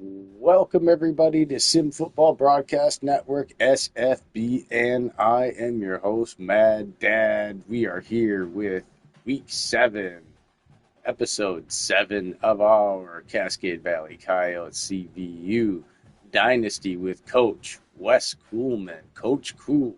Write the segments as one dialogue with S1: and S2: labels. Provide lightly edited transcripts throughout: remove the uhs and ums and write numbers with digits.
S1: Welcome everybody to Sim Football Broadcast Network SFB, and I am your host, Mad Dad. We are here with week 7, episode 7 of our Cascade Valley Coyotes CVU Dynasty with Coach Wes Coolman, Coach Cool.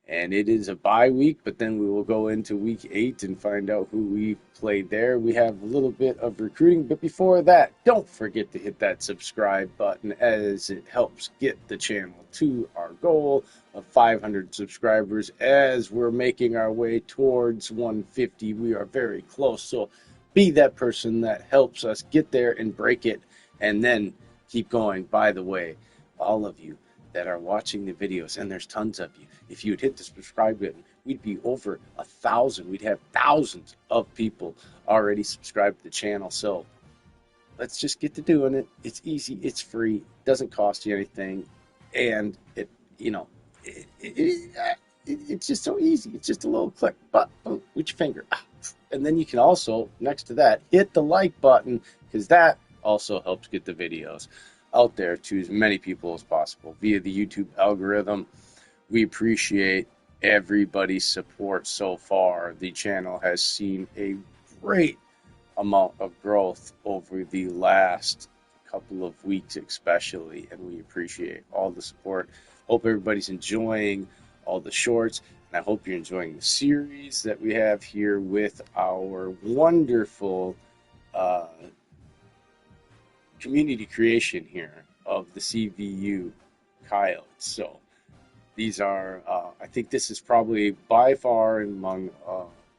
S1: And it is a bye week, but then we will go into week 8 and find out who we played there. We have a little bit of recruiting, but before that, don't forget to hit that subscribe button as it helps get the channel to our goal of 500 subscribers as we're making our way towards 150. We are very close, so be that person that helps us get there and break it and then keep going. By the way, all of you that are watching the videos, and there's tons of you, if you'd hit the subscribe button, we'd be over 1,000. We'd have thousands of people already subscribed to the channel. So let's just get to doing it. It's easy, it's free, doesn't cost you anything, and it's just so easy. It's just a little click, but boom, with your finger, and then you can also, next to that, hit the like button because that also helps get the videos out there to as many people as possible via the YouTube algorithm. We appreciate everybody's support so far. The channel has seen a great amount of growth over the last couple of weeks especially, and we appreciate all the support. Hope everybody's enjoying all the shorts, and I hope you're enjoying the series that we have here with our wonderful community creation here of the CVU Coyotes. So these are, I think this is probably by far among,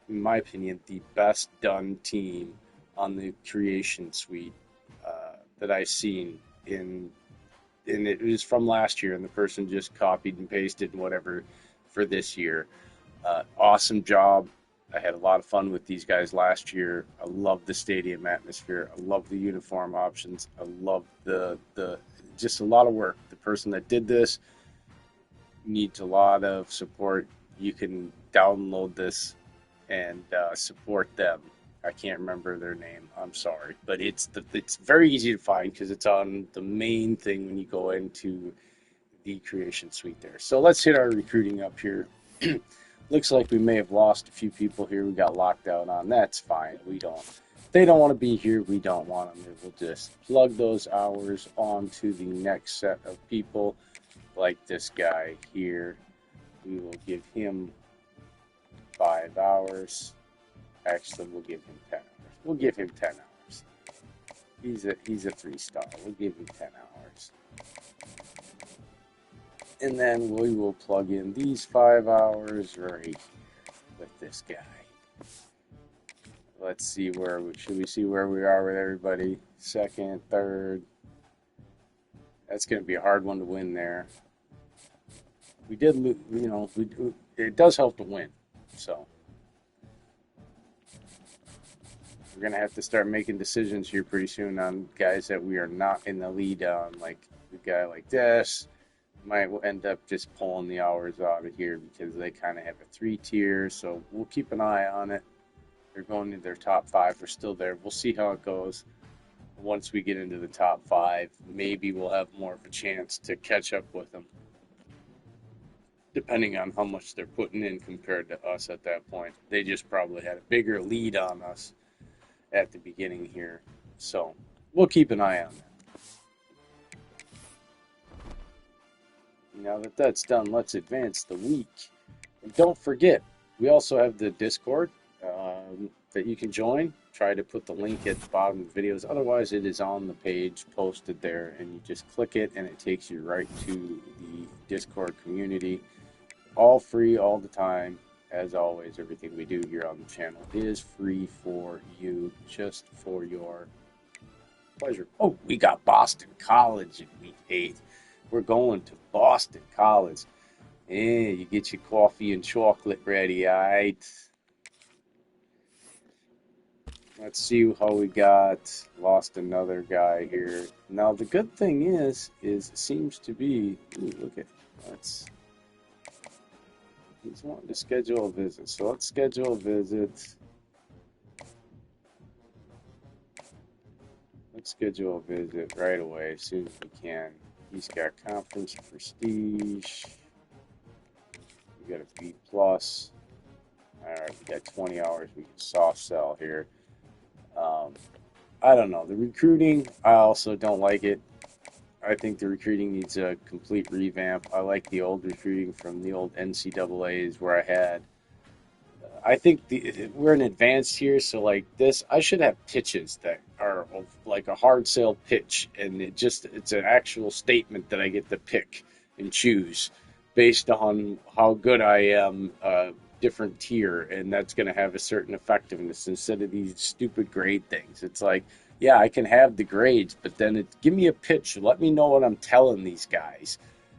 S1: in my opinion, the best done team on the creation suite that I've seen and it was from last year, and the person just copied and pasted and whatever for this year. Awesome job. I had a lot of fun with these guys last year. I love the stadium atmosphere. I love the uniform options. I love the just a lot of work. The person that did this needs a lot of support. You can download this and support them. I can't remember their name. I'm sorry, but it's very easy to find because it's on the main thing when you go into the creation suite there. So let's hit our recruiting up here. Looks like we may have lost a few people here. We got locked out on. That's fine. If they don't want to be here, we don't want them. We'll just plug those hours onto the next set of people. Like this guy here, we will give him 5 hours. Actually, we'll give him 10 hours. We'll give him 10 hours. He's a 3-star. We'll give him 10 hours. And then we will plug in these 5 hours right here with this guy. Let's see should we see where we are with everybody? Second, third. That's going to be a hard one to win there. We did, it does help to win. So we're going to have to start making decisions here pretty soon on guys that we are not in the lead on. Like a guy like this might end up just pulling the hours out of here because they kind of have a 3-tier. So we'll keep an eye on it. They're going to their top 5. We're still there. We'll see how it goes. Once we get into the top 5, maybe we'll have more of a chance to catch up with them, depending on how much they're putting in compared to us at that point. They just probably had a bigger lead on us at the beginning here. So we'll keep an eye on that. Now that that's done, let's advance the week. And don't forget, we also have the Discord that you can join. Try to put the link at the bottom of the videos. Otherwise, it is on the page posted there, and you just click it, and it takes you right to the Discord community. All free all the time. As always, everything we do here on the channel is free for you, just for your pleasure. Oh, we got Boston College in week 8. We're going to Boston College. And you get your coffee and chocolate ready, all right? Let's see how we got. Lost another guy here. Now, the good thing is it seems to be, look at, he's wanting to schedule a visit. So let's schedule a visit. Let's schedule a visit right away as soon as we can. He's got conference prestige. We got a B plus. All right, we got 20 hours. We can soft sell here. Um, I don't know. The recruiting, I also don't like it. I think the recruiting needs a complete revamp. I like the old recruiting from the old NCAAs where I had. I think we're in advanced here, so like this, I should have pitches that are like a hard sale pitch, and it's an actual statement that I get to pick and choose based on how good I am, different tier, and that's going to have a certain effectiveness instead of these stupid grade things. It's like, yeah, I can have the grades, but then give me a pitch, let me know what I'm telling these guys,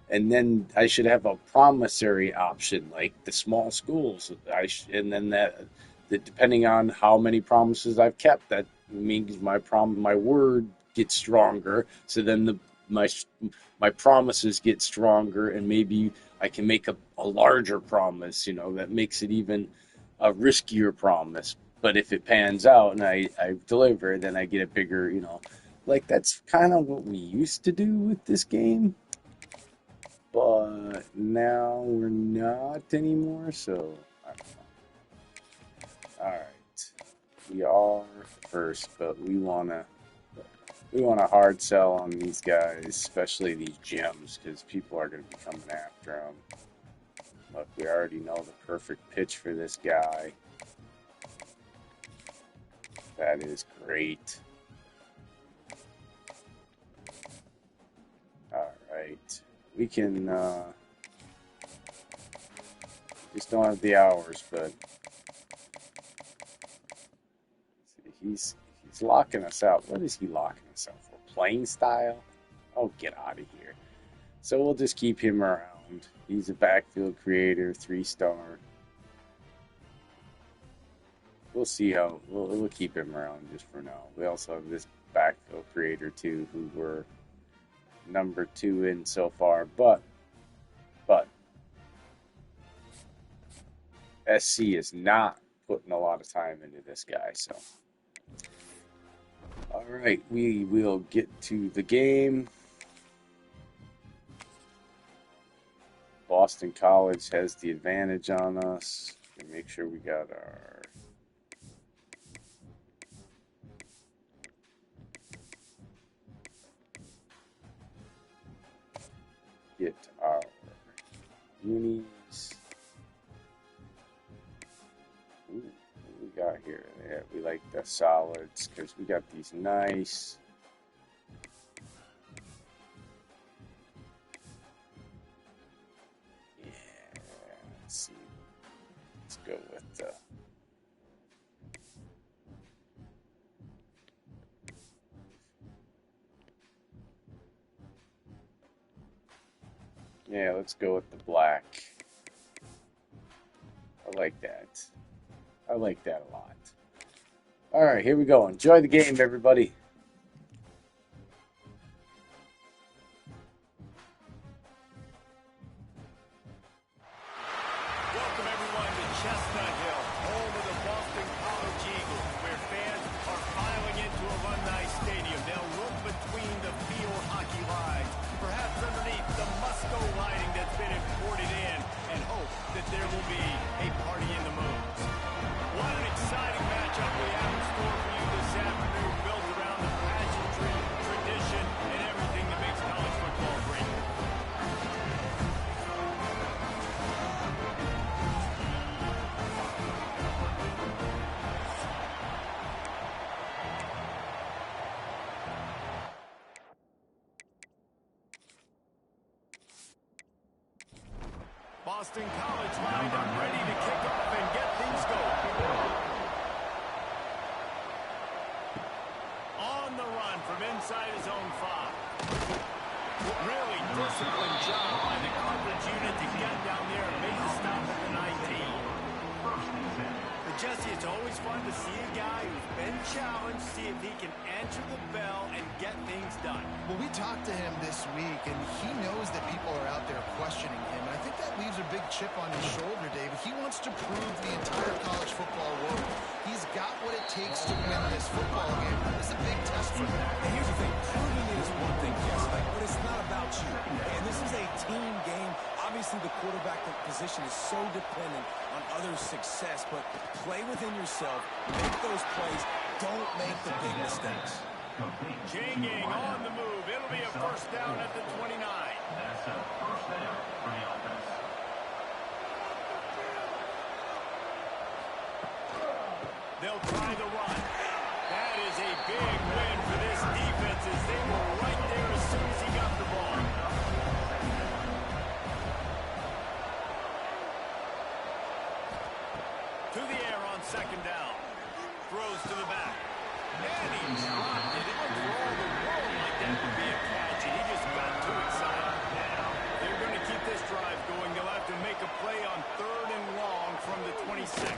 S1: and then I should have a promissory option like the small schools. And then that depending on how many promises I've kept, that means my word gets stronger. So then my my promises get stronger, and maybe I can make a larger promise. That makes it even a riskier promise. But if it pans out and I deliver, then I get a bigger. Like that's kind of what we used to do with this game, but now we're not anymore. So, I don't know. All right, we are first, but we want to hard sell on these guys, especially these gems, because people are going to be coming after them. Look, we already know the perfect pitch for this guy. That is great. All right. We can, just don't have the hours, but he's locking us out. What is he locking us out for? Playing style? Oh, get out of here. So we'll just keep him around. He's a backfield creator, 3-star. We'll see how we'll keep him around just for now. We also have this backfield creator too, who we're number 2 in so far, but SC is not putting a lot of time into this guy. So, all right, we will get to the game. Boston College has the advantage on us. Make sure we got our unis. Ooh, what we got here? Yeah, we like the solids because we got these nice. Yeah, let's see. Let's go with the. Yeah, let's go with the black. I like that. I like that a lot. All right, here we go. Enjoy the game, everybody.
S2: Welcome everyone to Chestnut Hill, home of the Boston College Eagles, where fans are filing into Alumni Stadium. They'll look between the field hockey lines, perhaps underneath the Musco lighting that's been imported in, and hope that there will be a party in the moons. What an exciting matchup we have in store for you this afternoon, built around the pageantry, tradition, and everything that makes college football great. Boston College lined up, ready to kick off and get things going. On the run from inside his own 5. Really disciplined job by the coverage unit to get down there and make the stop at the 19. But Jesse, it's always fun to see a guy who's been challenged, see if he can answer the bell and get things done.
S3: Well, we talked to him this week, and he knows that people are out there questioning him. And I think that leaves a big chip on his shoulder, David. He wants to prove the entire college football world he's got what it takes to win this football game. This is a big test for him.
S2: He
S4: position is so dependent on others' success, but play within yourself, make those plays, don't make the big mistakes.
S2: Changing on the move. It'll be a first down at the 29.
S5: That's a first down for the offense.
S2: They'll try the run. That is a big win for this defense as they were right there as soon as he got the ball. To the air on second down. Throws to the back. And he dropped it. It looked for all the world like that would be a catch, and he just got too excited. They're going to keep this drive going. They'll have to make a play on 3rd and long from the 26.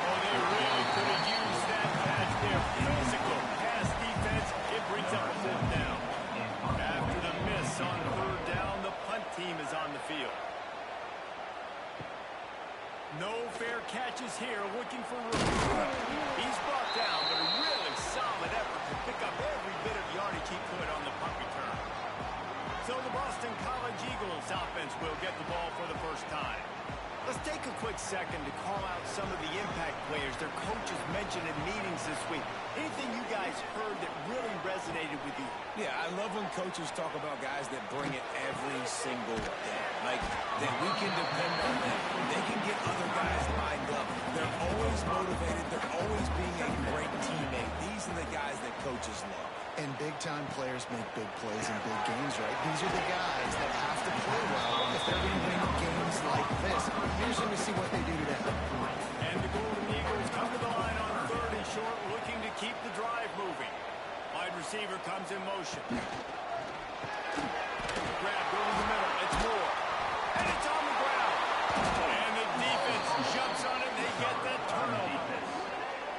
S2: Oh, they really could have used that pass there. Physical pass defense. It brings up a 4th down. After the miss on 3rd down, the punt team is on the field. No fair catches here, looking for room. He's brought down, but a really solid effort to pick up every bit of yardage he could on the punt return. So the Boston College Eagles offense will get the ball for the first time. Let's take a quick second to call out some of the impact players their coaches mentioned in meetings this week. Anything you guys heard that really resonated with you?
S4: Yeah, I love when coaches talk about guys that bring it every single day. Like, that we can depend on them. They can get other guys lined up. They're always motivated. They're always being a great teammate. These are the guys that coaches love.
S3: And big-time players make big plays in big games, right? These are the guys that have to play well if they're going to win games like this. Here's going to see what they do today.
S2: And the Golden Eagles come to the line on 3rd and short, looking to keep the drive moving. Wide receiver comes in motion. Grab, go to the middle. It's Moore. And it's on the ground. And the defense jumps on it. They get that turnover.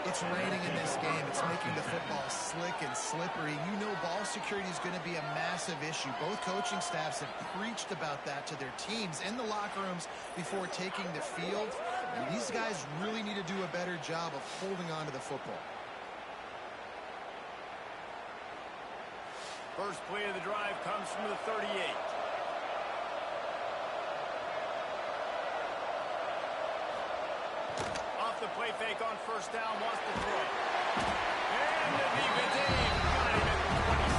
S3: It's raining in this game. It's making the football slick and slippery. You know ball security is going to be a massive issue. Both coaching staffs have preached about that to their teams in the locker rooms before taking the field. And these guys really need to do a better job of holding on to the football.
S2: First play of the drive comes from the 38. Off the play fake on first down, wants to throw. And the defense got him at the 27.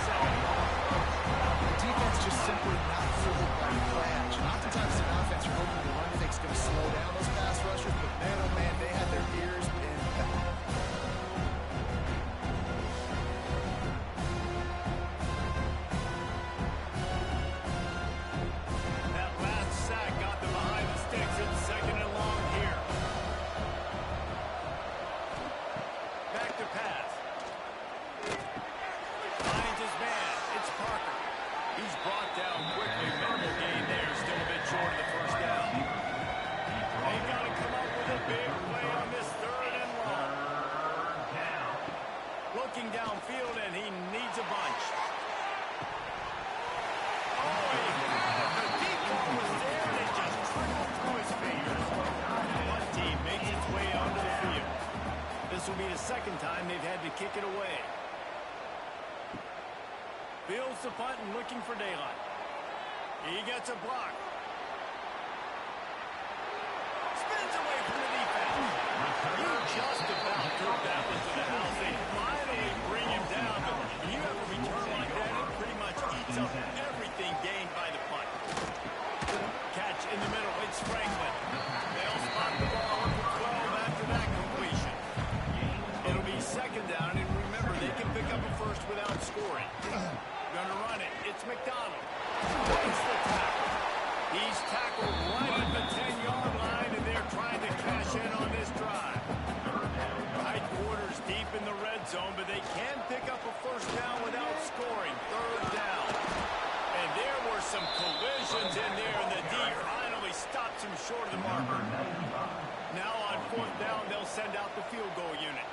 S3: The defense just simply not fooled by the play action. Oftentimes an offense are hoping the run fake's going to slow down those pass rushers, but man, oh man, they had their ears pinned back.
S2: That last sack got them behind the sticks. It's 2nd and long here. Back to pass. Finds his man. It's Parker. He's brought down quickly. Minimal gain there. Still a bit short of the first down. They've got to come up with a big play on this 3rd and long. Looking downfield, and he needs a bunch. Oh, the deep ball was there, and it just trickled through his fingers. One team makes its way onto the field. This will be the 2nd time they've had to kick it away. Fields the punt and looking for daylight. He gets a block. Spins away from the defense. He just about took that one to the house. They finally bring him down, but when you have a return like that, it pretty much eats up everything gained by the punt. Catch in the middle. It's Franklin. They'll spot the ball up to 12 after that completion. It'll be 2nd down, and remember, they can pick up a first without scoring. Gonna run it. It's McDonald. Breaks the tackle. He's tackled right at the 10-yard line, and they're trying to cash in on this drive. Tight quarters deep in the red zone, but they can pick up a first down without scoring. 3rd down. And there were some collisions in there, and the D finally stops him short of the marker. Now on 4th down, they'll send out the field goal unit.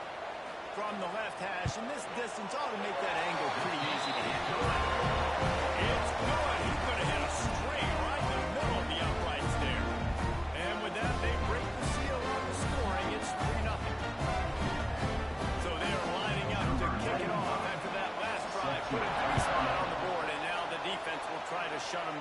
S2: From the left hash, and this distance ought to make that angle pretty easy to hit. It's good. He's going to hit a straight right in the middle of the uprights there. And with that, they break the seal on the scoring. It's 3-0. So they're lining up to kick it off after that last drive. Put a 3 spot on the board, and now the defense will try to shut them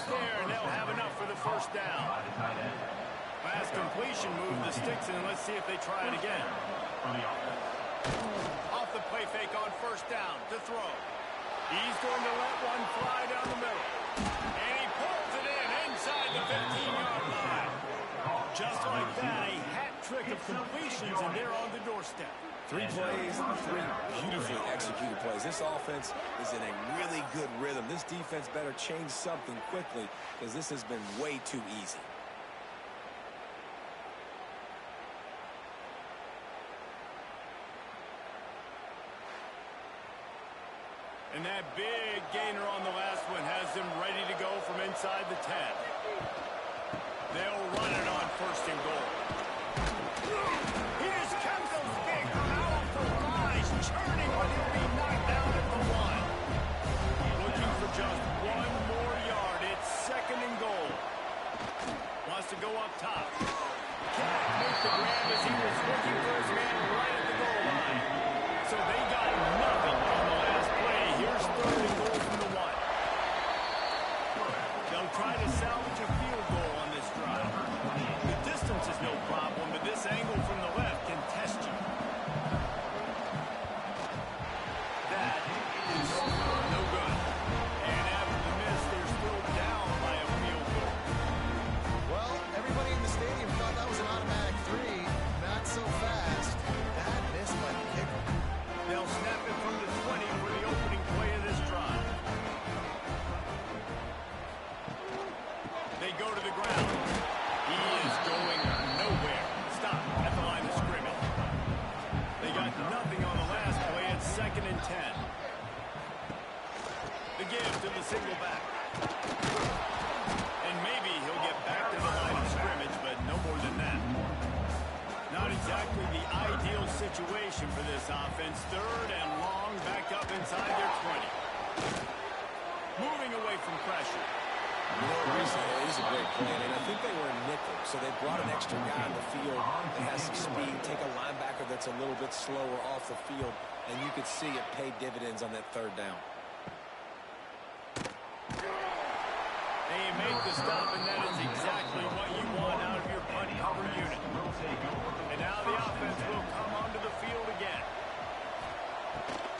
S2: there, and they'll have enough for the first down. Fast completion, move the sticks, and let's see if they try it again. Off the play fake on first down to throw. He's going to let one fly down the middle. And he pulls it in inside the 15-yard line. Just like that, a hat trick of completions, and they're on the doorstep.
S4: 3 plays, 3 beautifully executed plays. This offense is in a really good rhythm. This defense better change something quickly because this has been way too easy.
S2: And that big gainer on the last one has them ready to go from inside the 10. They'll run it on first and goal. He has kept those big, powerful guys churning, but he'll be knocked down at the 1. Looking for just 1 more yard. It's second and goal. Wants to go up top. Can't make the grab as he was looking for his man right at the goal line. So they got nothing on the last play. Here's third and goal from the 1. They'll try to salvage a field goal on this drive. The distance is no problem, but this angle from the left can test you. That is no good. And after the miss, they're still down by a field goal.
S3: Well, everybody in the stadium thought that was an automatic 3. Not so fast. Bad miss by the kicker.
S2: They'll snap it from the 20 for the opening play of this drive. They go to the ground. He is going nowhere. Stop at the line of scrimmage. They got nothing on the last play. It's second and 10. The give to the single back. And maybe he'll get back to the line of scrimmage, but no more than that. Not exactly the ideal situation for this offense. Third and long, back up inside their 20. Moving away from pressure.
S4: You know, recently, it is a great plan, and I think they were in nickel, so they brought an extra guy on the field that has some speed, take a linebacker that's a little bit slower off the field, and you could see it pay dividends on that third down.
S2: They make the stop, and that is exactly what you want out of your punt cover unit. And now the offense will come onto the field again.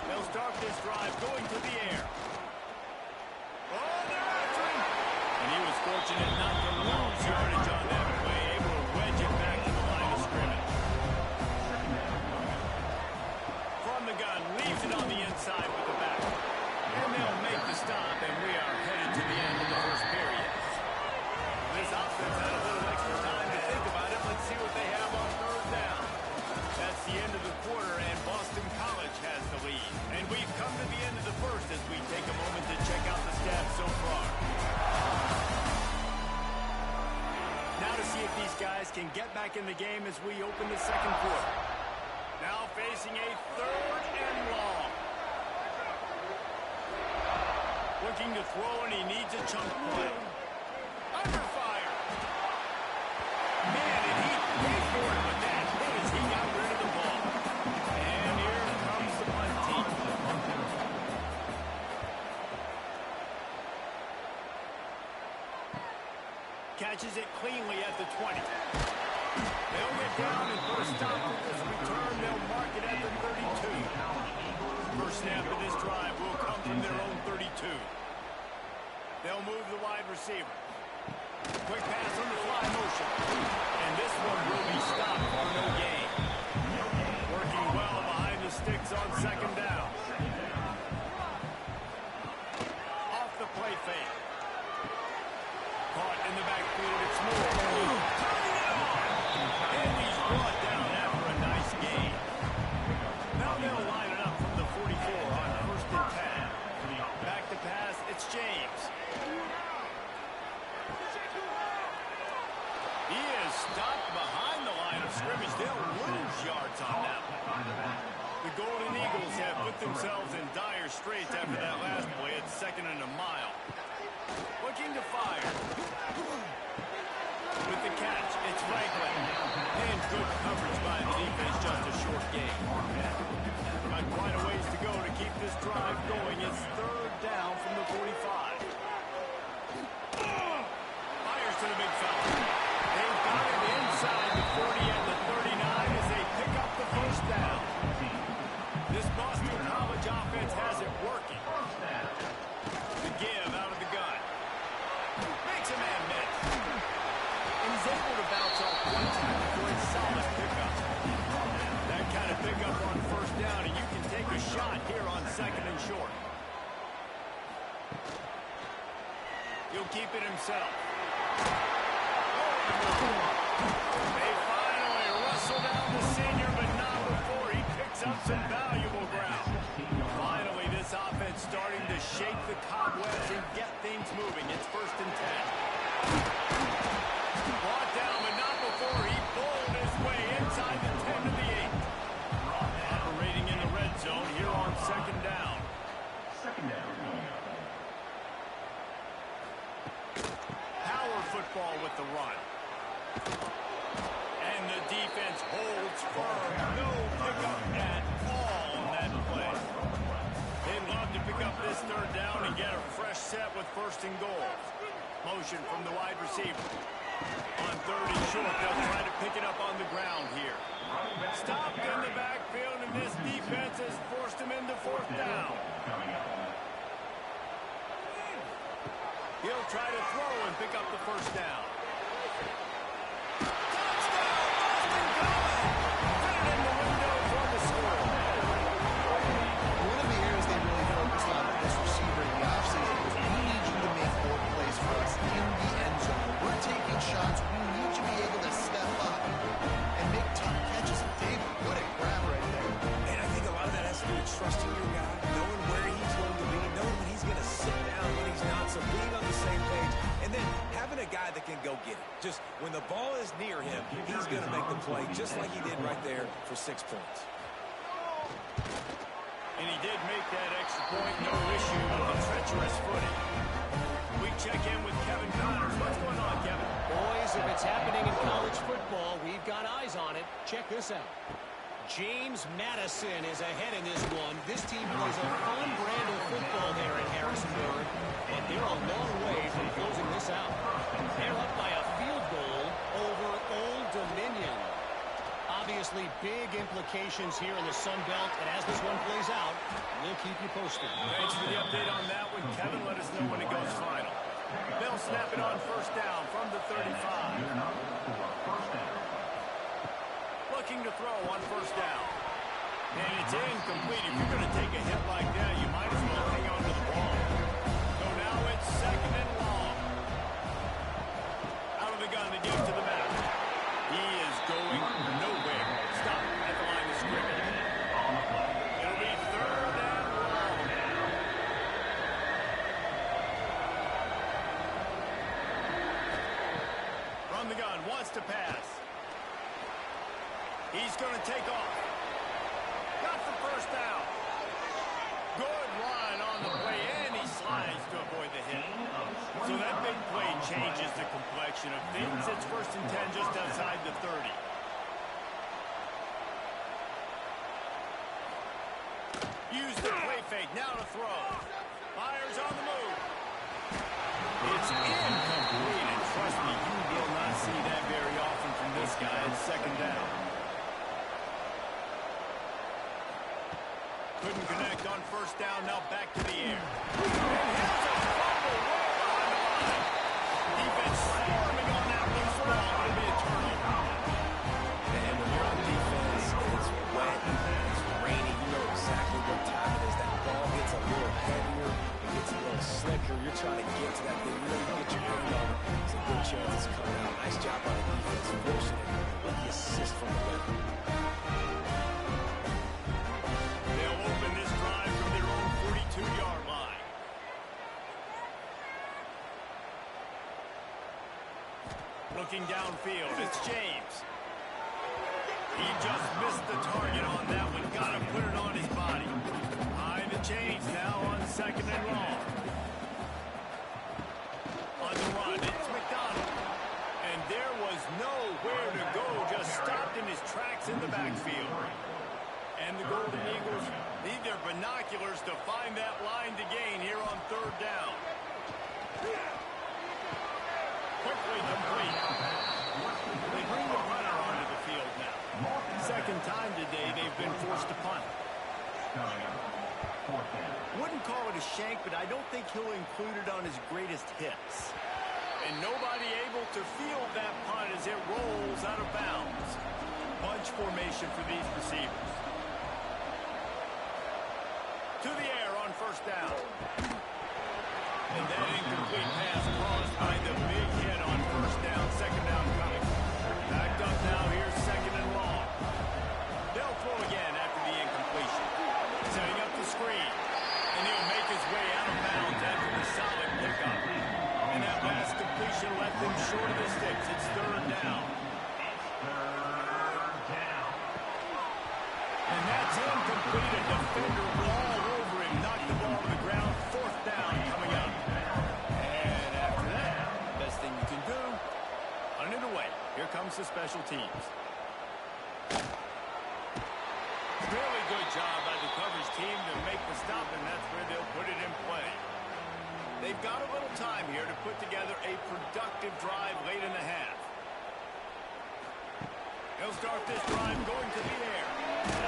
S2: They'll start this drive going to the air. Oh, they're after him! And he was fortunate not to lose yardage on that play, able to wedge it back to the line of scrimmage. From the gun, leaves it on the inside with the back. And they'll make the stop, and we are headed to the end of the first period. This offense had a little extra time to think about it. Let's see what they have on third down. That's the end of the quarter, and Boston College has the lead. And we've come to the end of the first as we take a moment to check out the stats so far. Now to see if these guys can get back in the game as we open the second quarter. Now facing a third and long. Looking to throw, and he needs a chunk play. Under fire. Man, and he paid for it with that hit as he got rid of the ball. And here comes the punt team. Catches it cleanly at the 20. They'll get down and put a stop to this return. They'll mark it at the 32. First snap of this drive will come from their own 32. They'll move the wide receiver. Quick pass on the fly motion. And this one will be stopped for no gain. Working well behind the sticks on second down. Off the play fake. Caught in the backfield. It's Moore. And he's brought down after a nice gain. Now they'll line it up from the 44 on first and 10. Back to pass. It's James. He is stopped behind the line of scrimmage. They'll lose yards on that one. The Golden Eagles have put themselves in dire straits after that last play. It's second and a mile. Looking to fire. With the catch, it's Franklin. And good coverage by the defense, just a short gain. Got quite a ways to go to keep this drive going. It's third down from the 45. pickup on first down, and you can take a shot here on second and short. He'll keep it himself. They finally wrestle down the senior, but not before he picks up some valuable ground. Finally, this offense starting to shake the cobwebs and get things moving. It's first and 10. Brought down, but not before he bowled his way inside the 10 to the 8. Operating in the red zone here on second down.
S5: Second down.
S2: Power football with the run. And the defense holds firm. No pickup at all on that play. They'd love to pick up this third down and get a fresh set with first and goal. Motion from the wide receiver. On third and short, they'll try to pick it up on the ground here. Stopped in the backfield, and this defense has forced him into fourth down. He'll try to throw and pick up the first down. Touchdown, Boston College! Put it in the window for the score.
S3: One of the areas they really focused on with this receiver in the offseason was we need you to make more plays for us in the end zone. We're taking shots. We need you to be able to step up and make tough catches. David, what a grab right there.
S4: And I think a lot of that has to do with trusting your guy, knowing where he's going to be, knowing when he's going to sit down, when he's not, so being on the same page, and then having a guy that can go get it. Just when the ball is near him, he's going to make the play, just like he did right there for 6 points.
S2: And he did make that extra point, no issue with the treacherous footing. We check in with Kevin Connors. What's going on, Kevin?
S6: Boys, if it's happening in college football, we've got eyes on it. Check this out. James Madison is ahead in this one. This team plays a fun brand of football there in Harrisonburg, but they're a long way from closing this out. They're up by a field goal over Old Dominion. Obviously, big implications here in the Sun Belt, and as this one plays out, we'll keep you posted.
S2: Thanks for the update on that one, Kevin. Let us know when it goes final. They'll snap it on first down from the 35. Looking to throw on first down. And it's incomplete. If you're going to take a hit like that, you might as well hang on to the ball. So now it's second and long. Out of the gun to give to the back. He is going nowhere. Stop at the line of scrimmage. It'll be third and long. From the gun, wants to pass. He's going to take off. Got the first down. Good run on the play, and he slides to avoid the hit. So that big play changes the complexion of things. It's first and 10 just outside the 30. Use the play fake, now to throw. Fires on the move. It's incomplete, and trust me, you will not see that very often from this guy. It's second down. Couldn't connect on first down, now back to the air. And here's a fumble way behind the line. Defense swarming on that loose ball. It'll be a turnover.
S4: And when you're on defense, it's wet, it's rainy, you know exactly what time it is. That ball gets a little heavier, it gets a little slicker. You're trying to get to that thing. You know you get your hand on it. There's a good chance it's coming out. Nice job on the defense, forcing it with the assist from the weather.
S2: They'll open this drive from their own 42-yard line. Looking downfield, it's James. He just missed the target on that one. Got to put it on his body. Behind the chains now on second and long. On the run, it's McDonald. And there was nowhere to go. Just stopped in his tracks in the backfield. And the Golden Eagles need their binoculars to find that line to gain here on third down. Quickly complete. They bring the punter onto the field now. Second time today they've been forced to punt. Wouldn't call it a shank, but I don't think he'll include it on his greatest hits. And nobody able to field that punt as it rolls out of bounds. Bunch formation for these receivers. to the air on first down. And that incomplete pass caused by the big hit on first down. Second down coming. Backed up now. Here's second and long. They'll throw again after the incompletion. Setting up the screen. And he'll make his way out of bounds after the solid pickup. And that last completion left him short of the sticks. It's third down. And that's incomplete. A defender all over him. Knocked the ball to the ground. Fourth down coming up. And after that, best thing you can do, run it away. Here comes the special teams. Really good job by the coverage team to make the stop, and that's where they'll put it in play. They've got a little time here to put together a productive drive late in the half. He'll start this drive going to the air,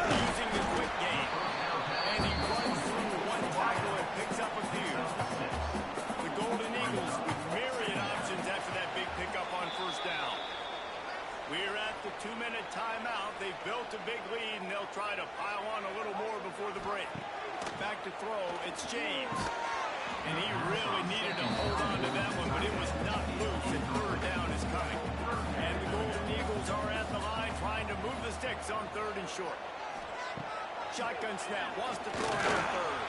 S2: using the quick game. And he runs through one tackle and picks up a few. The Golden Eagles with myriad options after that big pickup on first down. We're at the 2-minute timeout. They've built a big lead, and they'll try to pile on a little more before the break. Back to throw, it's James. And he really needed to hold on to that one, but it was not loose, and third down is coming. And the Golden Eagles are at the line trying to move the sticks on third and short. Shotgun snap, wants to throw it on third.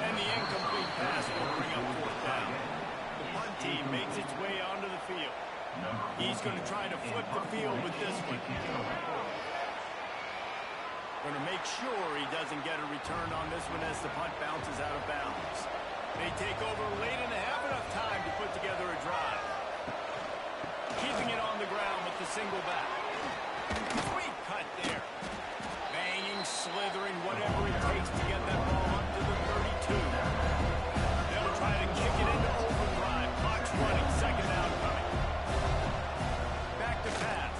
S2: And the incomplete pass will bring up fourth down. The punt team makes its way onto the field. He's going to try to flip the field with this one. Going to make sure he doesn't get a return on this one as the punt bounces out of bounds. They take over late in the half, enough time to put together a drive. Keeping it on the ground with the single back. Sweet cut there. Banging, slithering, whatever it takes to get that ball up to the 32. They'll try to kick it into overdrive. Clock's running, second down coming. Back to pass.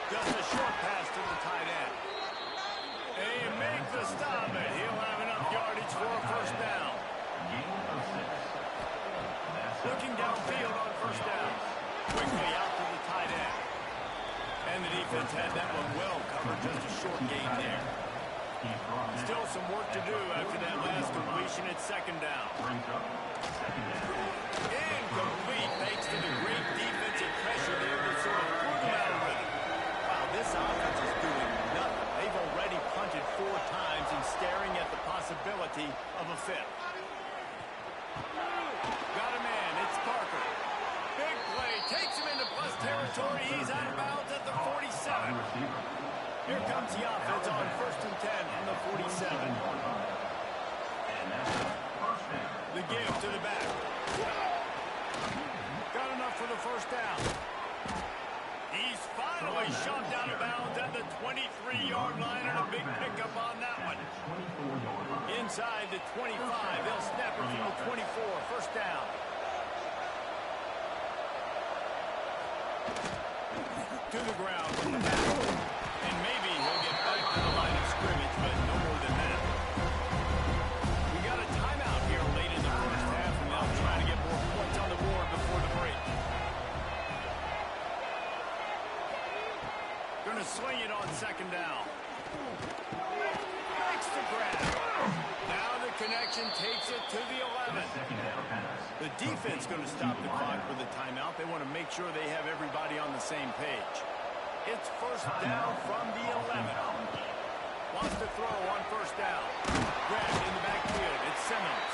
S2: Just a short pass to the tight end. They make the stop, and he'll have enough yardage for a first down. Looking downfield on first down. Quickly out to the tight end. And the defense had that one well covered. Just a short gain there. Still some work to do after that last completion at second down. Incomplete thanks to the great defensive pressure there that sort of threw them out of rhythm. Wow, this offense is doing nothing. They've already punted 4 times and staring at the possibility of a fifth. Got a man, it's Parker. Big play, takes him into plus territory. He's out of bounds at the 47. Here comes the offense on first and 10 from the 47. The give to the back. Got enough for the first down. He's finally shoved out of bounds at the 23-yard line, and a big pickup on that one. Inside the 25, they'll snap it from the 24. First down. To the ground from the back. And maybe he'll get back to the line of scrimmage, but no more than that. We got a timeout here late in the first half, and they'll try to get more points on the board before the break. Going to sling it on second down. Makes the grab. Now the connection takes it to the 11. The defense going to stop the clock with a timeout. They want to make sure they have everybody on the same page. It's first down from the 11. Wants to throw on first down. Grabbed in the backfield. It's Simmons.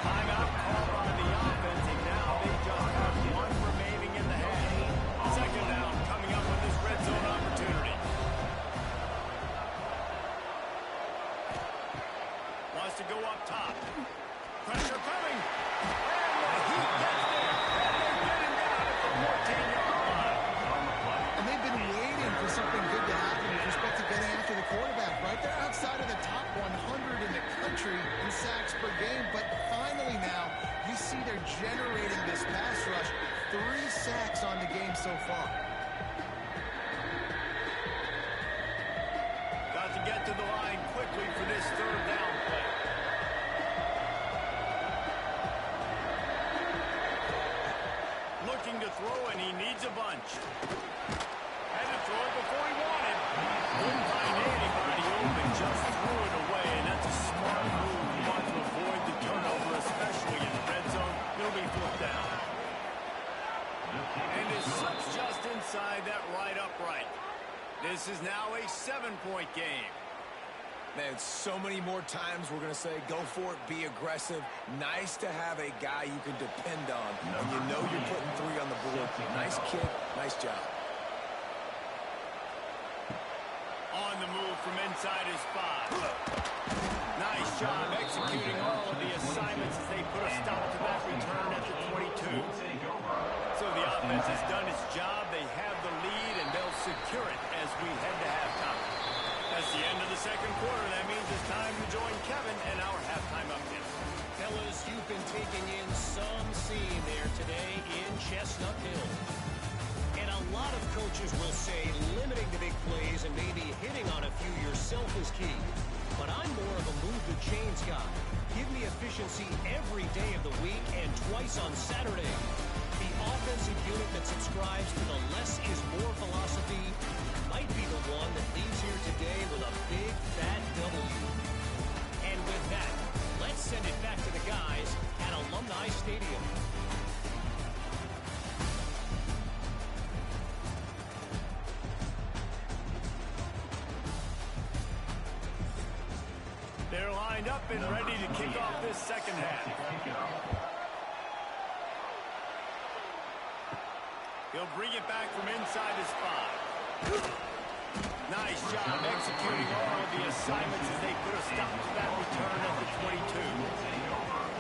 S2: Timeout called by the offense, and now they just have one remaining in the half. Second down coming up with this red zone opportunity. Wants to go up top. Pressure coming. And the Heat gets there. And they get him down at the 14-yard line.
S3: And they've been waiting for something good to happen with respect to getting after the quarterback, right? They're outside of the top 100 in the country in sacks per game, but finally now you see they're generating this pass rush. 3 sacks on the game so far.
S2: Got to get to the line quickly for this third down play. Looking to throw, and he needs a bunch. Had to throw it before he wanted. Couldn't find anybody open, just threw it
S4: Man, so many more times we're going to say, go for it, be aggressive. Nice to have a guy you can depend on when you know you're putting 3 on the board. Nice kick, nice job.
S2: On the move from inside his 5. Nice job executing all of the assignments as they put a stop to that return at the 22. So the offense has done its job. They have the lead, and they'll secure it as we head to halftime. That's the end of the second quarter. That means it's time to join Kevin and our halftime update.
S6: Fellas, you've been taking in some scene there today in Chestnut Hill. And a lot of coaches will say limiting the big plays and maybe hitting on a few yourself is key. But I'm more of a move the chains guy. Give me efficiency every day of the week and twice on Saturday. The offensive unit that subscribes to the less is more philosophy might be the one that leaves here today with a big fat W. And with that, let's send it back to the guys at Alumni Stadium.
S2: They're lined up and ready to kick off this second half. He'll bring it back from inside his 5. Nice job executing all of the assignments as they put a stop to that return at the 22.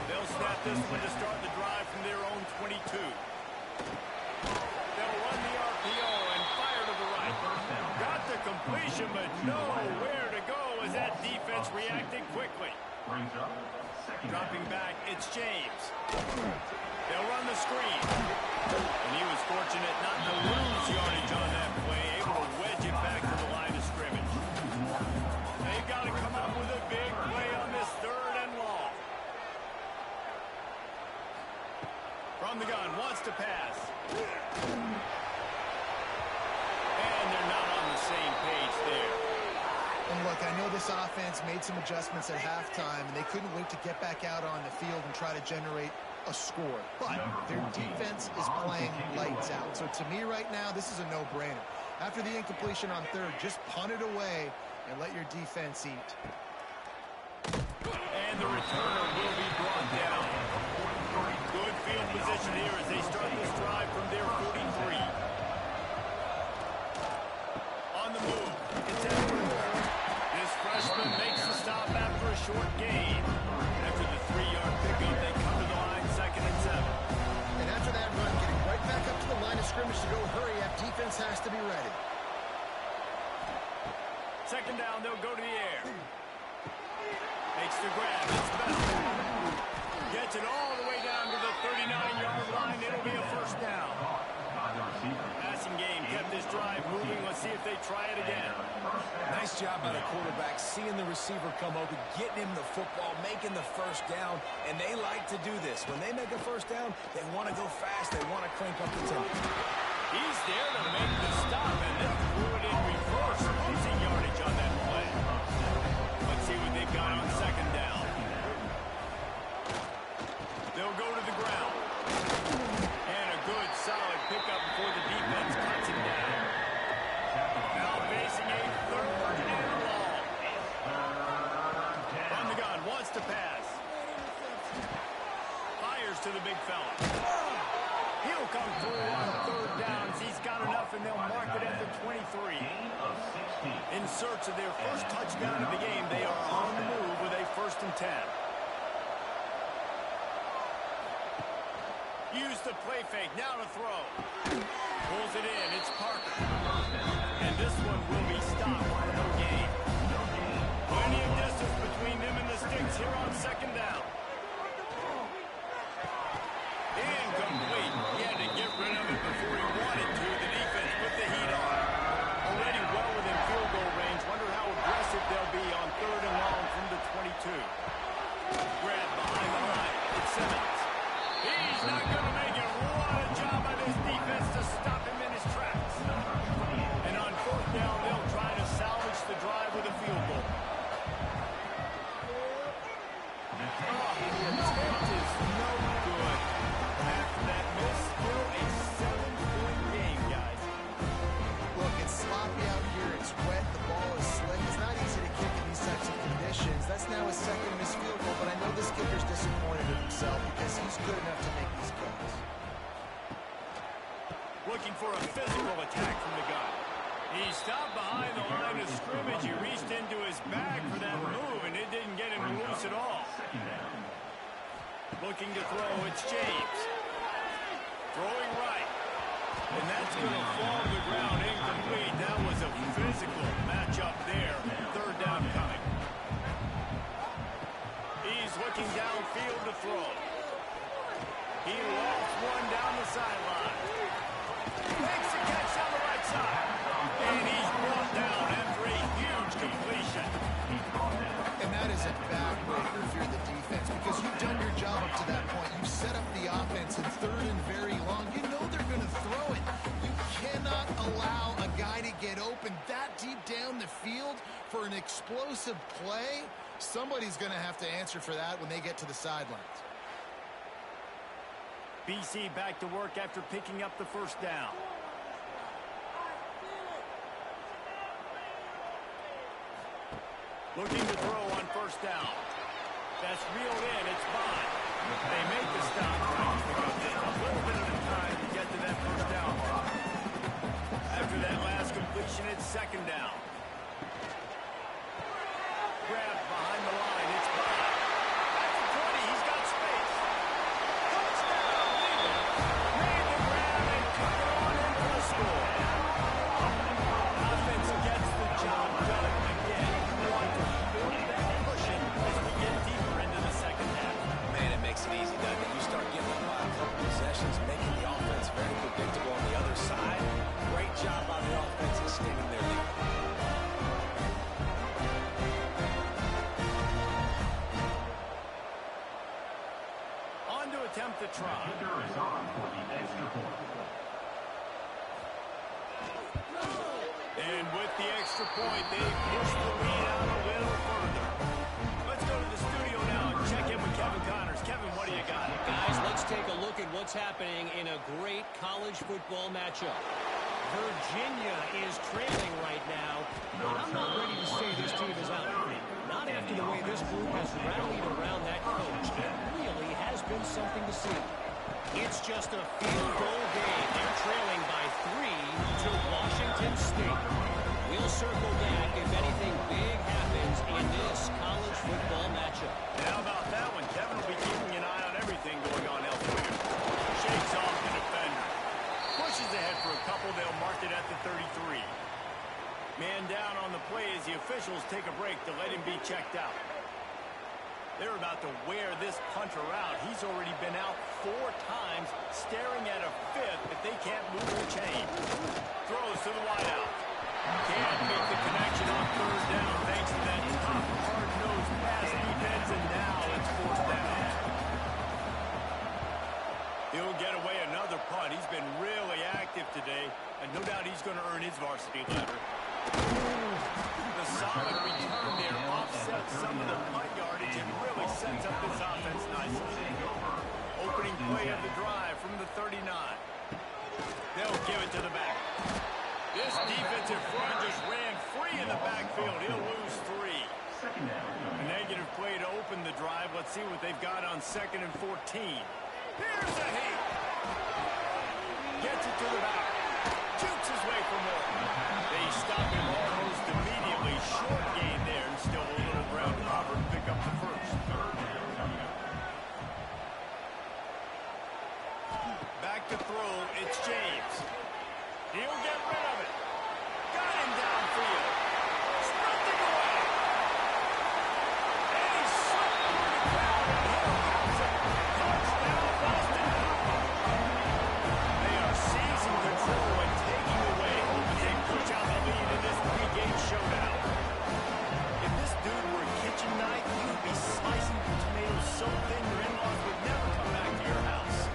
S2: They'll snap this one to start the drive from their own 22. They'll run the RPO and fire to the right. Got the completion, but nowhere to go as that defense reacted quickly. Dropping back, it's James. They'll run the screen. And he was fortunate not to lose yardage on that play, able to wedge it back to the line of scrimmage. They've got to come up with a big play on this 3rd and long. From the gun, wants to pass. And they're not on the same page there.
S3: And look, I know this offense made some adjustments at halftime, and they couldn't wait to get back out on the field and try to generate a score. But their defense is playing lights out. So to me right now, this is a no-brainer. After the incompletion on 3rd, just punt it away and let your defense eat.
S2: And the returner will be brought down. Good field position here as they start this drive from their 43. On the move, it's Edwards. This freshman makes the stop after a short gain. After the 3-yard pickup, they come to the line 2nd and 7.
S3: And after that run, getting right back up to the line of scrimmage to go hurry up, defense has to be ready.
S2: 2nd down, they'll go to the air. Makes the grab, it's Bell. Gets it all the way down to the 39-yard line. It'll be a 1st down. Passing game kept this drive moving. Let's see if they try it again.
S4: Nice job by the quarterback, seeing the receiver come open, getting him the football, making the 1st down, and they like to do this. When they make a 1st down, they want to go fast. They want to crank up the tempo.
S2: He's there to make the stop, and they'll throw it in reverse, losing yardage on that play. Let's see what they've got on 2nd down. They'll go to the ground. And a good, solid pickup before the defense cuts him down. Now facing a 3rd and long. On the gun, wants to pass. Fires to the big fella. He'll come through on 3rd downs. He's got enough, and they'll mark it at the 23. In search of their first touchdown of the game, they are on the move with a 1st and 10. Use the play fake, now to throw. Pulls it in, it's Parker. And this one will be stopped for no gain. Plenty of distance between them and the sticks here on 2nd down. Incomplete. He had to get rid of it before he wanted to. The defense put the heat on. Already well within field goal range. Wonder how aggressive they'll be on 3rd and long from the 22. Grab behind the line. It's Simmons. He's not going to make it. What a job by this defense to stop him in his tracks. And on 4th down, they'll try to salvage the drive with a field goal. The attempt is no good. After that miss, still a 7-point game, guys.
S3: Look, it's sloppy out here. It's wet. The ball is slick. It's not easy to kick in these types of conditions. That's now his second missed field goal, but I know this kicker's disappointed in himself because he's good enough to make these kicks.
S2: Looking for a physical attack from the guy. He stopped behind the line of scrimmage. He reached into his bag for that move, and it didn't get him loose at all. Looking to throw, it's James. Throwing right. And that's going to fall to the ground incomplete. That was a physical matchup there. Third down coming. He's looking downfield to throw. He lofts one down the sideline. Makes the catch on the right side. And he's brought down after a huge completion.
S3: And that is a backbreaker if you're the defense because you've done your job up to that point. You've set up the offense in third and very long. You know they're going to throw it. You cannot allow a guy to get open that deep down the field for an explosive play. Somebody's going to have to answer for that when they get to the sidelines.
S2: BC back to work after picking up the first down. Looking to throw on first down. That's reeled in. It's fine. They make the stop. A little bit of time to get to that first down mark. After that last completion, it's second down. Grab behind the line. It's fine. At the 20, he's got space. Touchdown. Made the grab and took it on in for the score. Offense gets the job done again. Want to build that cushion as we get deeper into the second half.
S4: Man, it makes it easy, doesn't it? You start getting them by a couple possessions, making the offense very predictable on the other side. Great job by the offense extending their lead.
S2: On to attempt the try. And with the extra point, they push the lead out a little further. Let's go to the studio now and check in with Kevin Connors. Kevin, what do you got?
S6: Guys, let's take a look at what's happening in a great college football matchup. Virginia is trailing right now, but I'm not ready to say this team is out. Not after the way this group has rallied around that coach. It really has been something to see. It's just a field goal game. They're trailing by 3 to Washington State. We'll circle back if anything big happens in this college football matchup.
S2: How about that one? Kevin will be keeping an eye on everything going on elsewhere. Shakes off the defender. Pushes ahead for a couple. They'll mark it at the 33. Man down on the play as the officials take a break to let him be checked out. They're about to wear this punter out. He's already been out 4 times, staring at a 5th if they can't move the chain. Throws to the wideout. Can't make the connection on third down thanks to that tough, hard-nosed pass defense, and now it's fourth down. He'll get away another punt. He's been really active today, and no doubt he's going to earn his varsity letter. The solid return there offsets some of the punt yardage and really sets up this offense nicely. Opening play of the drive from the 39. They'll give it to the back. This defensive front just ran free in the backfield. He'll lose 3. A negative play to open the drive. Let's see what they've got on 2nd and 14. Here's a heat. Gets it to the back. Jukes his way for more. They stop him almost immediately. Short gain there and still a little ground to cover and pick up the first. Back to throw. It's James. He'll get rid of it. Got him downfield. Sprinting away. And he's slipped through the crowd and here comes it. Touchdown, Boston. They are seizing control and taking away as they push out the lead in this pregame showdown. If this dude were a kitchen knife, he would be slicing the tomatoes so thin your in-laws would never come back to your house.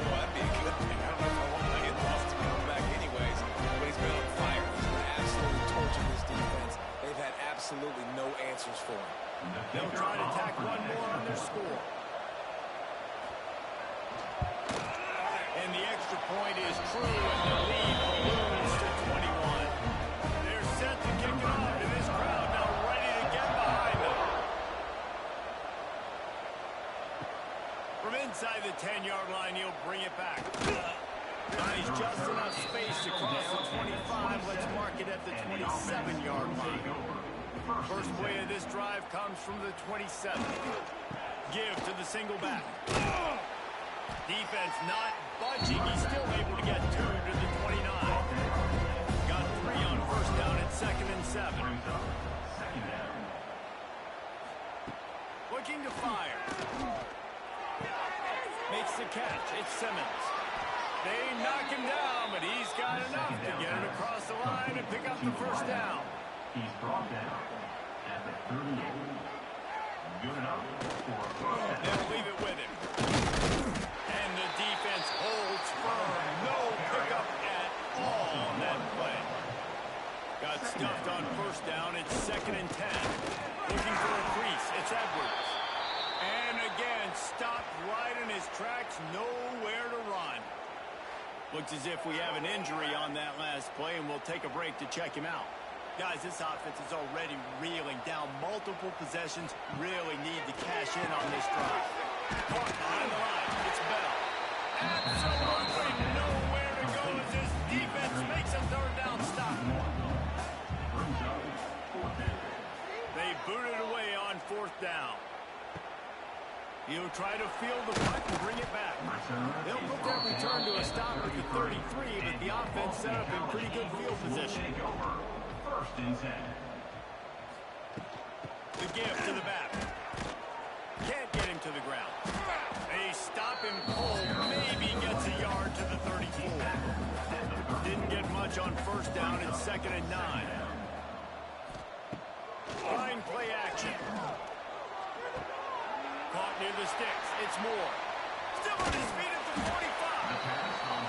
S4: Well, that'd be a good thing. I don't know if I want my in-laws to come back anyways, but he's been on fire. He's been absolutely torching this defense. They've had absolutely no answers for him.
S2: They'll try to tack one more on their score. And the extra point is true, and the lead balloons to 21. They're set to kick it off, and this crowd now ready to get behind them. From inside the 10-yard line, he'll bring it back. Nice, just enough space to cross the 25. Let's mark it at the 27-yard line. First play of this drive comes from the 27. Give to the single back. Defense not budging. He's still able to get 2 to the 29. Got 3 on first down at 2nd and 7. Looking to fire. Makes the catch. It's Simmons. They knock him down, but he's got enough to get it across the line and pick up the first down.
S5: He's brought down at the 38. Good enough for a first down.
S2: They'll leave it with him. And the defense holds firm. No pickup at all on that play. Got stuffed on first down. It's 2nd and 10. Looking for a crease. It's Edwards. And again, stopped right in his tracks. Nowhere to run. Looks as if we have an injury on that last play, and we'll take a break to check him out. Guys, this offense is already reeling down multiple possessions. Really need to cash in on this drive. Caught behind the line. It's Bell. Absolutely nowhere to go as this defense makes a third down stop. They boot it away on 4th down. He'll try to field the punt and bring it back. They'll put that return to a stop at the 33, but the offense set up in pretty good field position.
S5: First and 10.
S2: The give to the back. Can't get him to the ground. They stop him cold. Maybe gets a yard to the 34. Didn't get much on first down. It's 2nd and 9. Fine play action. Caught near the sticks. It's Moore. Still on his feet at the 45.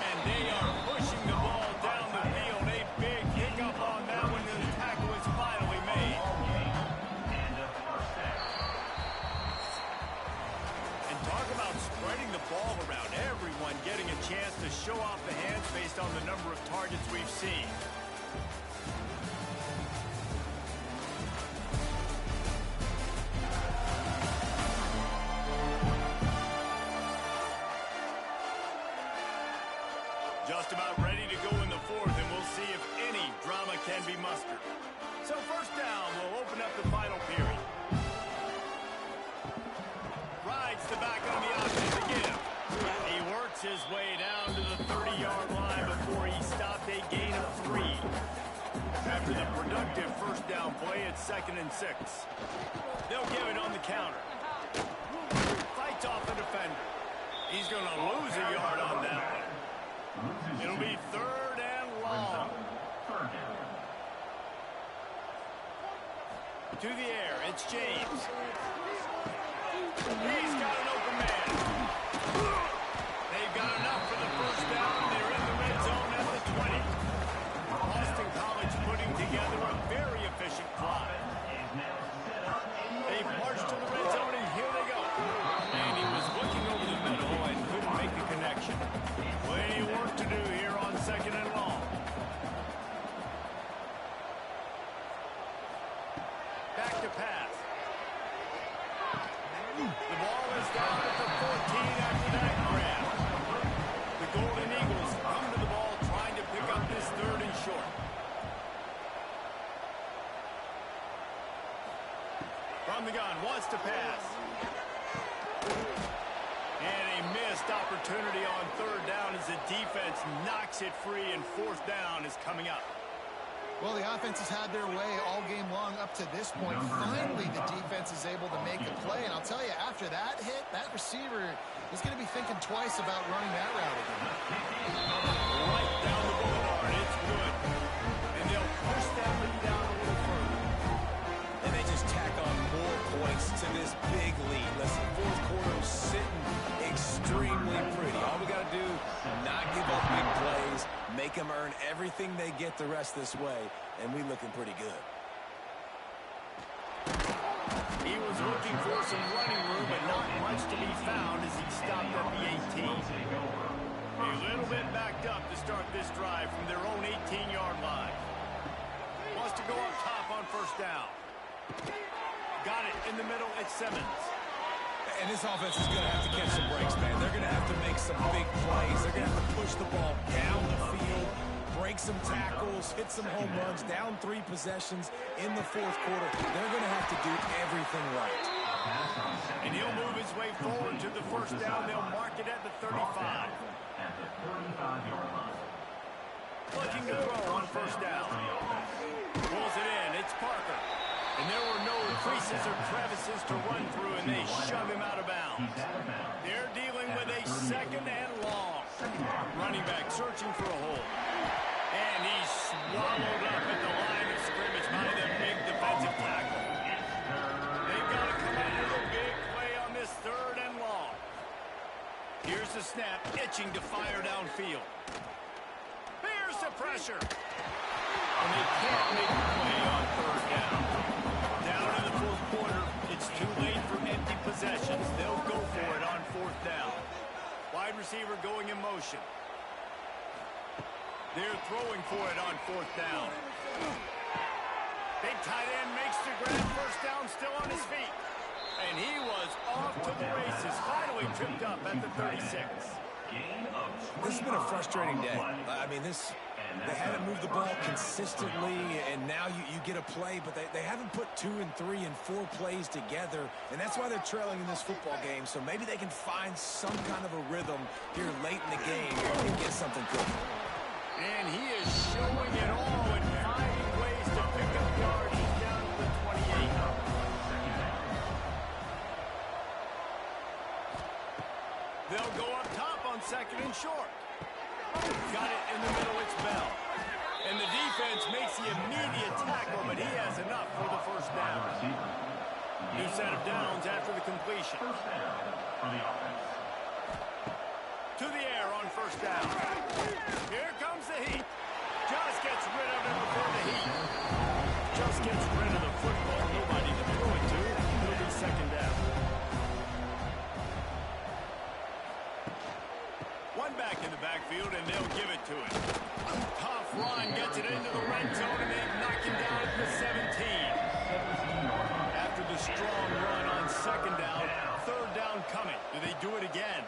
S2: And they are pushing the ball down the field. A big hiccup on that one, and the tackle is finally made. And talk about spreading the ball around. Everyone getting a chance to show off the hands based on the number of targets we've seen. Just about ready to go in the 4th, and we'll see if any drama can be mustered. So first down, we'll open up the final period. Rides the back on the offense again. He works his way down to the 30-yard line before he stopped a gain of 3. After the productive first down play, it's 2nd and 6. They'll give it on the counter. Fights off the defender. He's going to lose a yard on that one. It'll be 3rd and long. To the air, it's James. He's got an open man. They've got enough for the first down. They're in the red zone at the 20. Boston College putting together a very efficient drive. They've marched to the red zone, and here they go. And he was looking over the middle and couldn't make the connection. Plenty of work to do here on 2nd and long. Back to pass. The ball is down at the 14 after that grab. The Golden Eagles come to the ball trying to pick up this 3rd and short. From the gun, wants to pass. And a missed opportunity on 3rd down as the defense knocks it free, and 4th down is coming up.
S3: Well, the offense has had their way all game long up to this point. Finally, the defense is able to make a play. And I'll tell you, after that hit, that receiver is going to be thinking twice about running that route again.
S2: Right down the boulevard. It's good. And they'll push that lead down a little further.
S4: And they just tack on more points to this big lead. Listen, 4th quarter sitting extremely pretty. All we got to do, not give up big plays, make them earn everything they get the rest this way, and we looking pretty good.
S2: He was looking for some running room, but not much to be found as he stopped at the 18. A little bit backed up to start this drive from their own 18-yard line. Wants to go up top on first down. Got it in the middle. It's Simmons.
S4: And this This offense is going to have to catch some breaks, man. They're going to have to make some big plays. They're going to have to push the ball down the field, break some tackles, hit some home runs, down 3 possessions in the fourth quarter. They're going to have to do everything right.
S2: And he'll move his way forward to the first down. They'll mark it at the 35.
S5: At the 35-yard line.
S2: Looking to throw on first down. Pulls it in. It's Parker. And there were no creases or crevices to run through, and they shove him out of bounds. They're dealing with a second and long. Running back searching for a hole. And he's swallowed up at the line of scrimmage by the big defensive tackle. They've got to come up with a big play on this third and long. Here's the snap, itching to fire downfield. There's the pressure. And they can't make the play on third down. Down in the fourth quarter, it's too late for empty possessions. They'll go for it on fourth down. Wide receiver going in motion. They're throwing for it on fourth down. Big tight end makes the grab. First down, still on his feet. And he was off to the races. Finally tripped up at the 36.
S4: This has been a frustrating day. I mean, they haven't moved the ball consistently, and now you get a play, but they haven't put 2 and 3 and 4 plays together, and that's why they're trailing in this football game. So maybe they can find some kind of a rhythm here late in the game and get something cooking.
S2: And he is showing it all and finding ways to pick up yards. He's down to the 28. They'll go up top on second and short. Got it in the middle, it's Bell. And the defense makes the immediate tackle, but he has enough for the first down. New set of downs after the completion.
S5: First down for the offense.
S2: To the air on first down. Here comes the heat. Just gets rid of it before the heat. Just gets rid of the football. Nobody to throw it to. It'll be second down. One back in the backfield, and they'll give it to him. Tough run gets it into the red zone, and they knock him down at the 17. After the strong run on second down, third down coming. Do they do it again?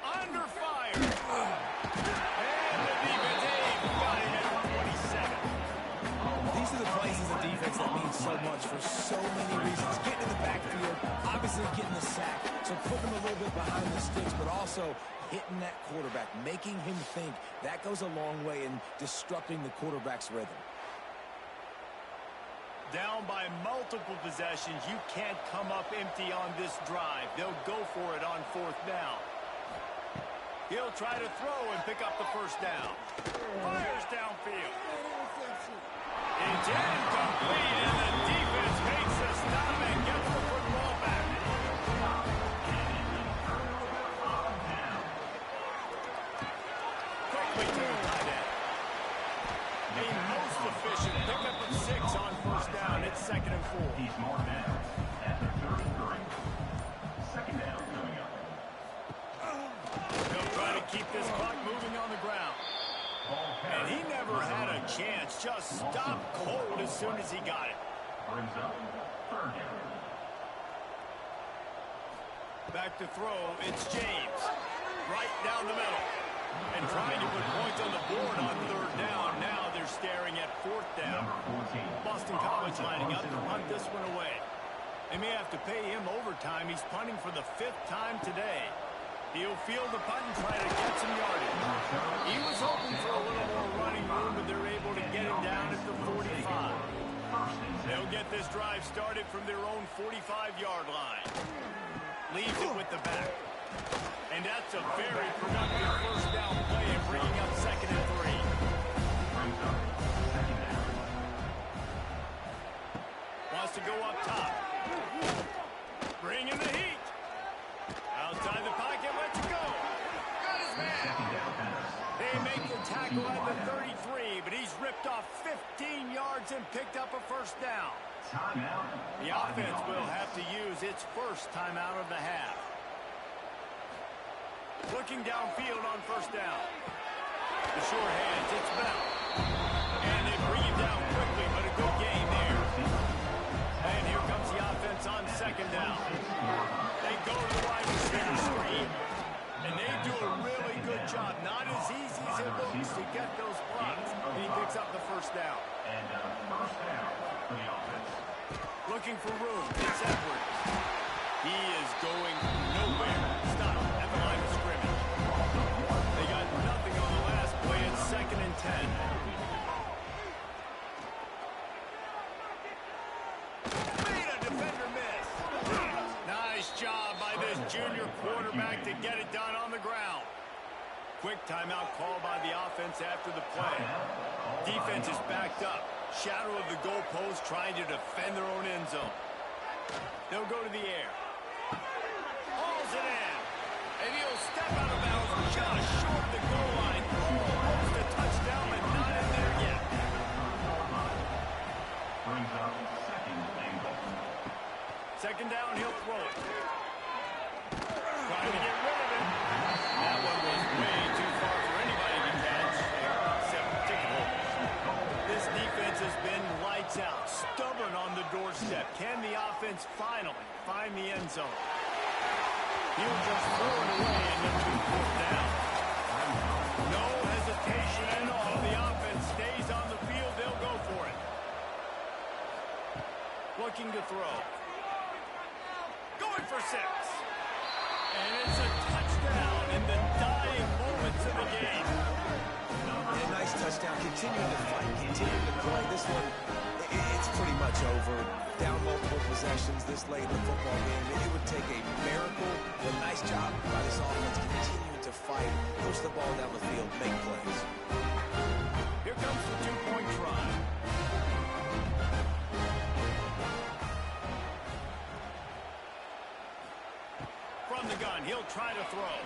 S2: Under fire. And the defense, got him at the 27.
S4: These are the plays as a defense that mean so much for so many reasons. Getting in the backfield, obviously getting the sack, so putting him a little bit behind the sticks, but also hitting that quarterback, making him think. That goes a long way in disrupting the quarterback's rhythm.
S2: Down by multiple possessions, you can't come up empty on this drive. They'll go for it on fourth down. He'll try to throw and pick up the first down. Fires downfield. It's incomplete, and the defense makes a stop and gets the football back. Quickly to the tight end. A most efficient pickup of 6 on first down. It's second and 4.
S5: He's marked down at the 33. Second down coming up.
S2: They'll try to keep this clock moving on the ground. And he never had a chance. Just stopped cold as soon as he got it.
S5: Brings up third down.
S2: Back to throw, it's James. Right down the middle. And trying to put points on the board on third down. Now they're staring at fourth down.
S5: Number 14.
S2: Boston College lining up to punt this one away. They may have to pay him overtime. He's punting for the 5th time today. He'll field the punt and try to get some yardage. He was hoping for a little more running room, but they're able to get him down at the 45. They'll get this drive started from their own 45-yard line. Leaves it with the back. And that's a very productive first down play and bringing up second and 3. Wants to go up top. Bring in the heat. Outside the pocket, lets it go. Got his man. They make the tackle at the 33, but he's ripped off 15 yards and picked up a first down. The offense will have to use its first timeout of the half. Looking downfield on first down. The short hands, it's Bell. And they bring him down quickly, but a good game there. And here comes the offense on second. second down. They go to the wide receiver screen, and they do a really good job. Not as easy as it looks to get those blocks, and he picks up the first down.
S5: And first down for the offense.
S2: Looking for room. It's Edwards. He is going nowhere. Stop at the line of scrimmage. They got nothing on the last play. It's 2nd and 10. Made a defender miss. Nice job by this junior quarterback to get it done on the ground. Quick timeout call by the offense after the play. Defense is backed up. Shadow of the goalpost trying to defend their own end zone. They'll go to the air. Hauls it in. And he'll step out of bounds just short of the goal line. Almost a touchdown, but not in there yet.
S5: Brings up second and goal.
S2: Second down, he'll throw it. Trying to get rid of it. That one was way too far for anybody to catch, except ticket holders. This defense has been lights out, stubborn on the doorstep. Can the offense finally find the end zone? He'll just throw it away and they'll be put down. No hesitation at all. The offense stays on the field. They'll go for it. Looking to throw. Going for 6. And it's a touchdown in the dying moments of the game.
S4: And a nice touchdown. Continuing to fight, continuing to play. This one, it's pretty much over. Down multiple possessions this late in the football game. It would take a miracle. A nice job by this offense continuing to fight, push the ball down the field, make plays.
S2: Here comes the 2-point try. From the gun, he'll try to throw.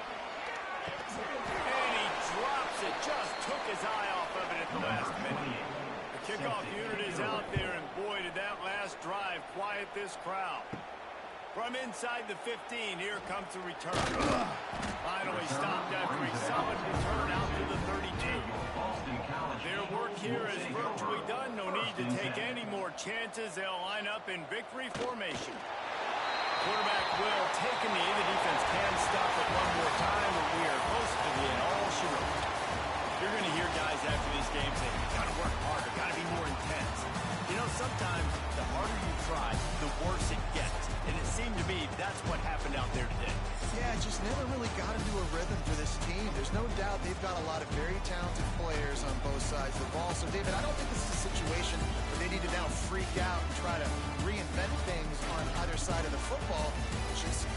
S2: And he drops it. Just took his eye off of it at the last minute. The kickoff unit is out there, and boy, did that last drive quiet this crowd. From inside the 15, here comes the return. Finally stopped after a solid return out to the 32. Their work here is virtually done. No need to take any more chances. They'll line up in victory formation. Quarterback will take a knee. The defense can stop it one more time, and we are close to the end. All she wrote. You're going to hear guys after these games say, you got to work harder, got to be more intense. You know, sometimes the harder you try, the worse it gets. And it seemed to me that's what happened out there today.
S3: Yeah, just never really got into a rhythm for this team. There's no doubt they've got a lot of very talented players on both sides of the ball. So, David, I don't think this is a situation where they need to now freak out and try to reinvent things on either side of the football. Just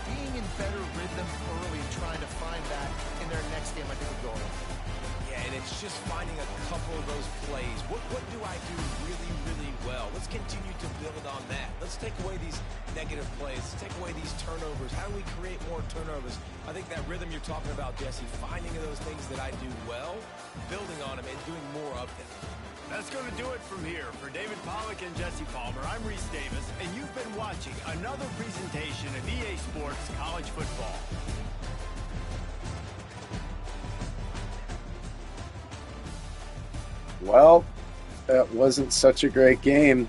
S3: being in better rhythm early, trying to find that in their next game, I think would go away.
S4: Yeah, and it's just finding a couple of those plays. What do I do really, really well? Let's continue to build on that. Let's take away these negative plays. Let's take away these turnovers. How do we create more turnovers? I think that rhythm you're talking about, Jesse, finding those things that I do well, building on them, and doing more of them.
S2: That's going to do it from here. For David Pollack and Jesse Palmer, I'm Reese Davis, and you've been watching another presentation of EA Sports College Football.
S1: Well, that wasn't such a great game.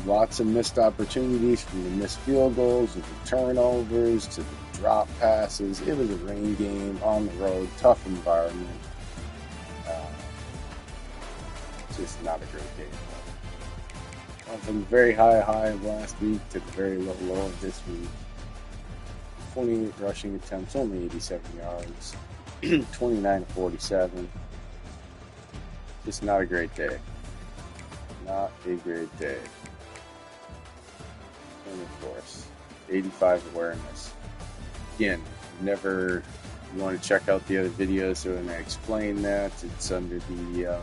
S1: Lots of missed opportunities, from the missed field goals to the turnovers to the drop passes. It was a rain game on the road, tough environment. Just not a great game. From the very high of last week to the very low of this week. 28 rushing attempts, only 87 yards, 29 to 47. Just not a great day. Not a great day. And of course, 85 awareness. Again, you want to check out the other videos when I explain that. It's under the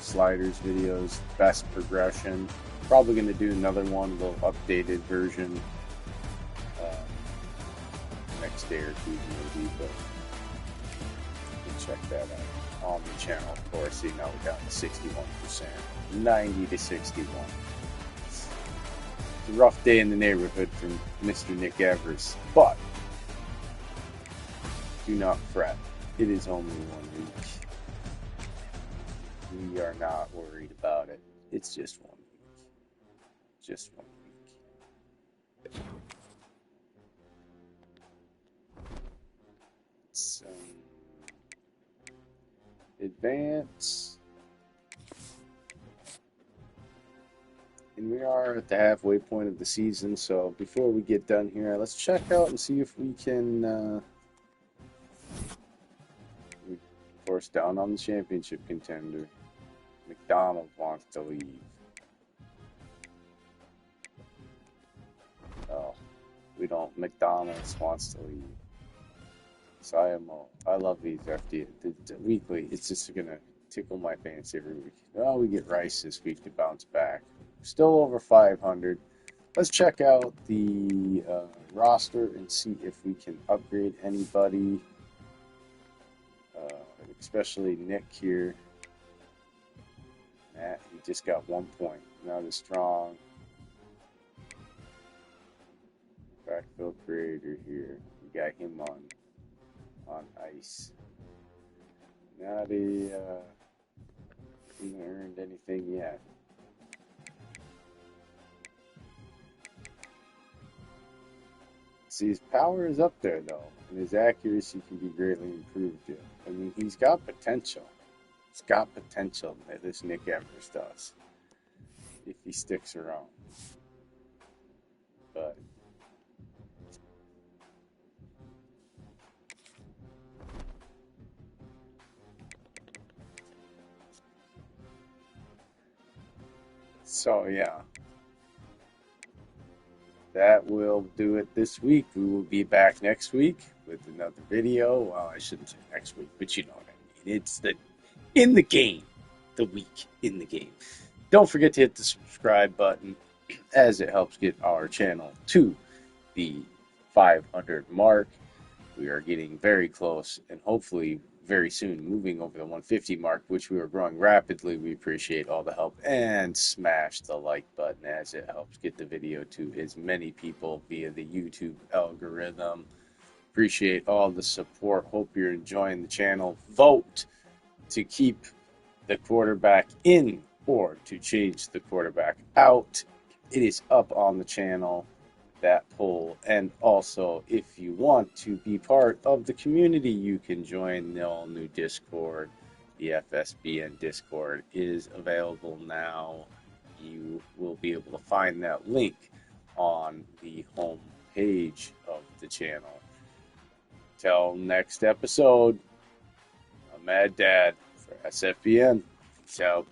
S1: sliders videos, best progression. Probably going to do another one, a little updated version next day or two maybe, but you can check that out on the channel. Of course, see, now we're down to 61%, 90 to 61. It's a rough day in the neighborhood from Mr. Nick Evers, but do not fret. It is only 1 week. We are not worried about it. It's just 1 week. Just 1 week. Let's advance. And we are at the halfway point of the season, so before we get done here, let's check out and see if we can force down on the championship contender. McDonald wants to leave. Oh, we don't. McDonald's wants to leave. So I love these FD the weekly. It's just gonna tickle my fancy every week. Oh, we get Rice this week to bounce back. Still over 500. Let's check out the roster and see if we can upgrade anybody, especially Nick here. Matt, he just got 1 point. Not as strong. Backfield creator here. We got him on ice. Not even earned anything yet. See, his power is up there though, and his accuracy can be greatly improved. Yeah. I mean, he's got potential. He's got potential, this Nick Evers does, if he sticks around. But so yeah, that will do it this week. We will be back next week with another video. Well, I shouldn't say next week, but you know what I mean. It's in the game, the week in the game. Don't forget to hit the subscribe button, as it helps get our channel to the 500 mark. We are getting very close, and hopefully very soon moving over the 150 mark, which we are growing rapidly. We appreciate all the help, and smash the like button, as it helps get the video to as many people via the YouTube algorithm. Appreciate all the support. Hope you're enjoying the channel. Vote to keep the quarterback in or to change the quarterback out. It is up on the channel, that poll. And also, if you want to be part of the community, you can join the all new Discord. The FSBN Discord is available now. You will be able to find that link on the home page of the channel. Till next episode, I'm Mad Dad for SFBN. Peace out.